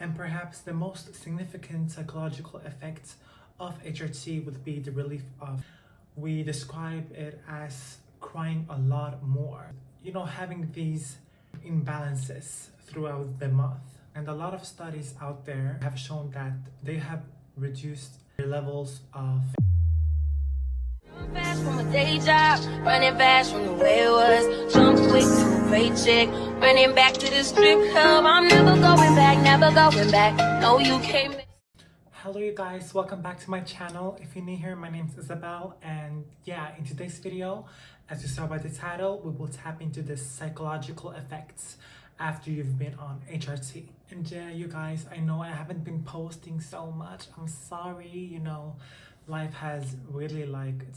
And perhaps the most significant psychological effects of HRT would be the relief of, we describe it as crying a lot more. Having these imbalances throughout the month. And a lot of studies out there have shown that they have reduced their levels of fast from a day job, running fast from the way it was, jump quick to a paycheck, running back to the strip club. I'm never going back, never going back. No, you can't. Hello you guys, welcome back to my channel. If you're new here, my name is Isabel, and yeah, in today's video, as you saw by the title, we will tap into the psychological effects after you've been on HRT. And yeah, you guys, I know I haven't been posting so much. I'm sorry, life has really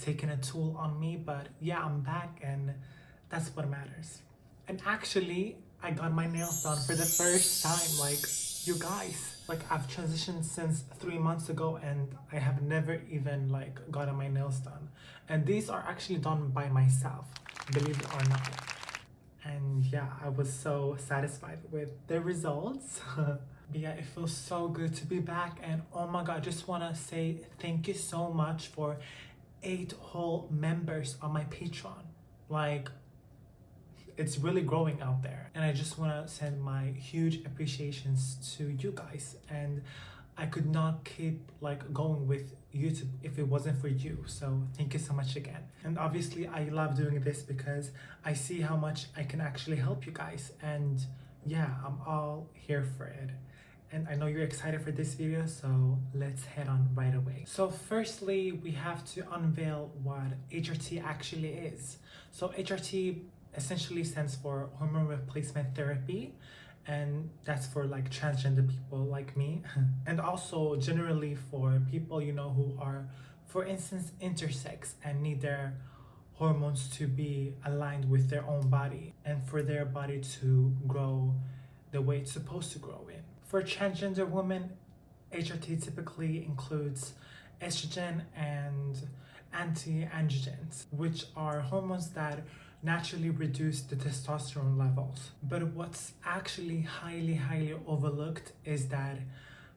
taken a toll on me, but yeah, I'm back and that's what matters. And actually, I got my nails done for the first time, you guys. I've transitioned since 3 months ago and I have never even gotten my nails done. And these are actually done by myself, believe it or not. And yeah, I was so satisfied with the results. But yeah, it feels so good to be back, and oh my god, I just want to say thank you so much for 8 whole members on my Patreon. It's really growing out there, and I just want to send my huge appreciations to you guys. And I could not keep going with YouTube if it wasn't for you, so thank you so much again. And obviously I love doing this because I see how much I can actually help you guys, and yeah, I'm all here for it. And I know you're excited for this video, so let's head on right away. So firstly, we have to unveil what HRT actually is. So HRT essentially stands for hormone replacement therapy, and that's for transgender people like me, and also generally for people who are, for instance, intersex and need their hormones to be aligned with their own body and for their body to grow the way it's supposed to grow in. For transgender women, HRT typically includes estrogen and anti-androgens, which are hormones that naturally reduce the testosterone levels. But what's actually highly overlooked is that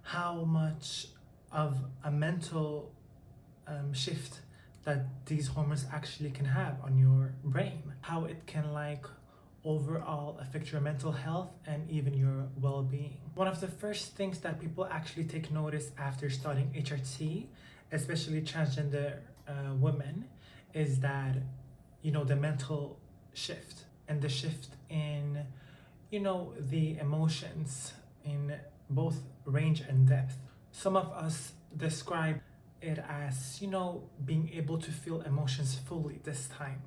how much of a mental shift that these hormones actually can have on your brain, how it can overall affect your mental health and even your well-being. One of the first things that people actually take notice after starting HRT, especially transgender women, is that the mental shift and the shift in the emotions in both range and depth. Some of us describe it as being able to feel emotions fully this time,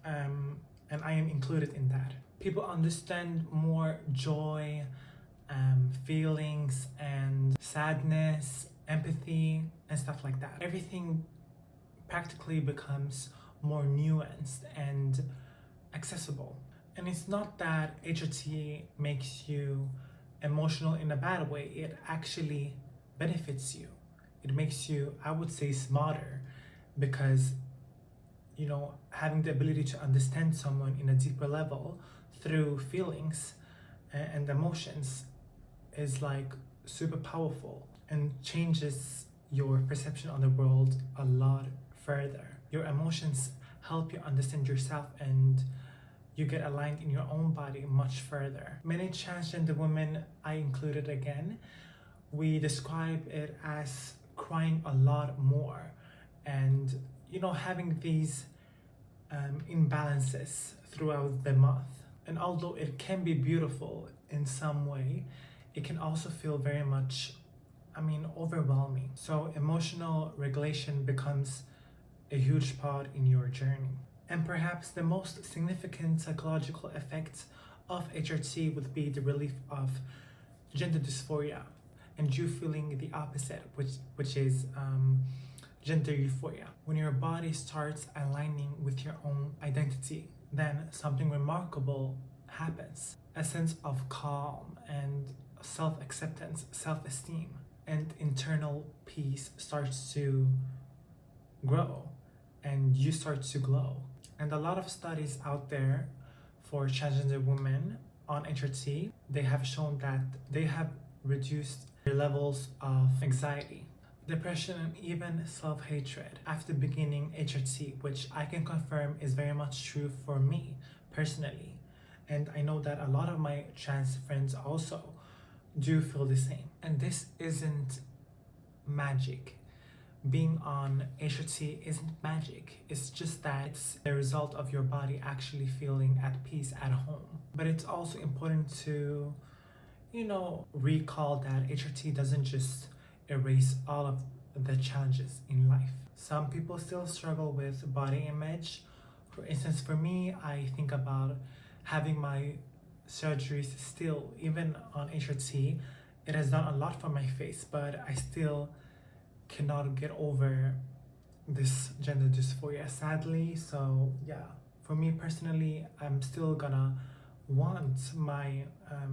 and I am included in that. People understand more joy, feelings and sadness, empathy and stuff like that. Everything practically becomes more nuanced and accessible. And it's not that HRT makes you emotional in a bad way. It actually benefits you. It makes you, I would say, smarter, because having the ability to understand someone in a deeper level through feelings and emotions is super powerful and changes your perception on the world a lot further. Your emotions help you understand yourself, and you get aligned in your own body much further. Many transgender women, I included again, we describe it as crying a lot more, and having these imbalances throughout the month. And although it can be beautiful in some way, it can also feel very much, overwhelming. So emotional regulation becomes a huge part in your journey. And perhaps the most significant psychological effects of HRT would be the relief of gender dysphoria and you feeling the opposite, which is gender euphoria. When your body starts aligning with your own identity, then something remarkable happens. A sense of calm and self-acceptance, self-esteem, and internal peace starts to grow, and you start to glow. And a lot of studies out there for transgender women on HRT, they have shown that they have reduced their levels of anxiety, depression, and even self-hatred after beginning HRT, which I can confirm is very much true for me personally. And I know that a lot of my trans friends also do feel the same. And this isn't magic. Being on HRT isn't magic. It's just that it's the result of your body actually feeling at peace at home. But it's also important to, recall that HRT doesn't just erase all of the challenges in life. Some people still struggle with body image. For instance, for me, I think about having my surgeries still, even on HRT, it has done a lot for my face, but I still cannot get over this gender dysphoria, sadly. So yeah, for me personally, I'm still gonna want my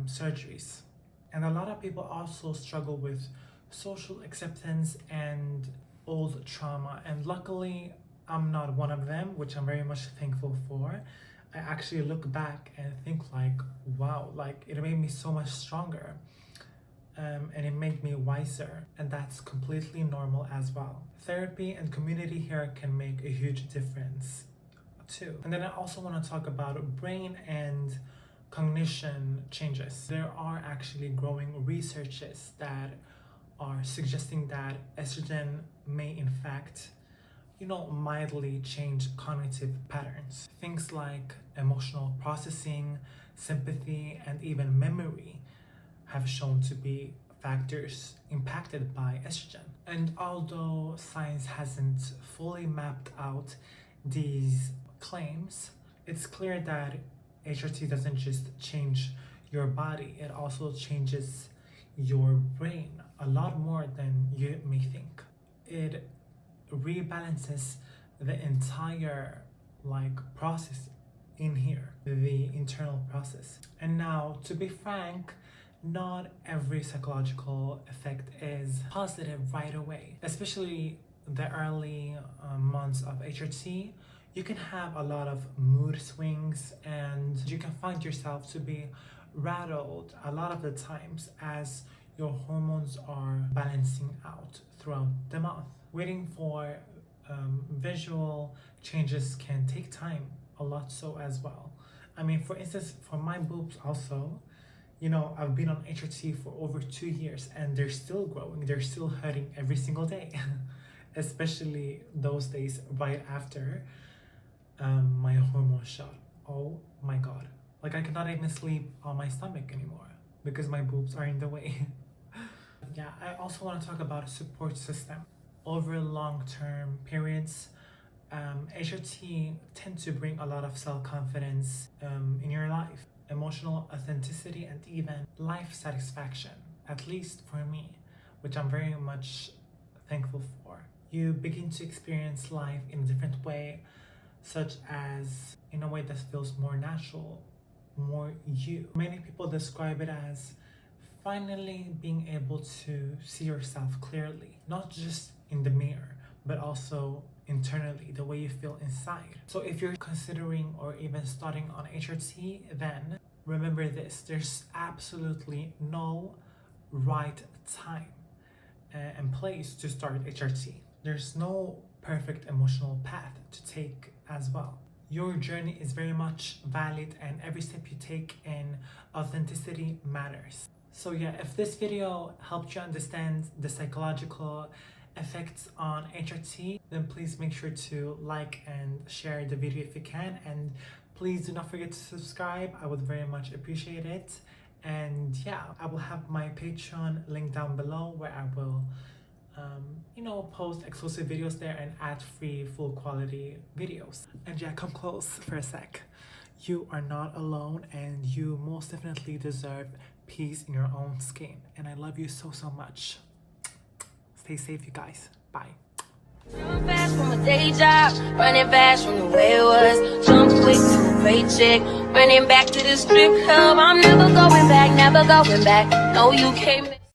surgeries. And a lot of people also struggle with social acceptance and old trauma, and luckily I'm not one of them, which I'm very much thankful for. I actually look back and think like, wow, like it made me so much stronger. And it made me wiser, and that's completely normal as well. Therapy and community here can make a huge difference too. And then I also want to talk about brain and cognition changes. There are actually growing researches that are suggesting that estrogen may in fact mildly change cognitive patterns. Things like emotional processing, sympathy, and even memory have shown to be factors impacted by estrogen. And although science hasn't fully mapped out these claims, it's clear that HRT doesn't just change your body, it also changes your brain a lot more than you may think. It rebalances the entire process in here, the internal process. And now, to be frank, not every psychological effect is positive right away. Especially the early months of HRT, you can have a lot of mood swings and you can find yourself to be rattled a lot of the times as your hormones are balancing out throughout the month. Waiting for visual changes can take time, a lot so as well. I mean, for instance, for my boobs also, I've been on HRT for over 2 years and they're still growing, they're still hurting every single day. Especially those days right after my hormone shot. Oh my god. I cannot even sleep on my stomach anymore because my boobs are in the way. Yeah, I also want to talk about a support system. Over long-term periods, HRT tends to bring a lot of self-confidence in your life, emotional authenticity, and even life satisfaction, at least for me, which I'm very much thankful for. You begin to experience life in a different way, such as in a way that feels more natural, more you. Many people describe it as finally being able to see yourself clearly, not just in the mirror, but also internally, the way you feel inside. So if you're considering or even starting on HRT, then remember this: there's absolutely no right time and place to start HRT. There's no perfect emotional path to take as well. Your journey is very much valid, and every step you take in authenticity matters. So yeah, if this video helped you understand the psychological effects on HRT, then please make sure to like and share the video if you can, and please do not forget to subscribe. I would very much appreciate it. And yeah, I will have my Patreon link down below where I will post exclusive videos there and ad-free full quality videos. And yeah, come close for a sec. You are not alone, and you most definitely deserve peace in your own skin. And I love you so much. Stay safe, you guys. Bye. Run fast from a day job, running fast from the way it was. Jump quick to a paycheck, running back to the strip club. I'm never going back, never going back. No, you can't.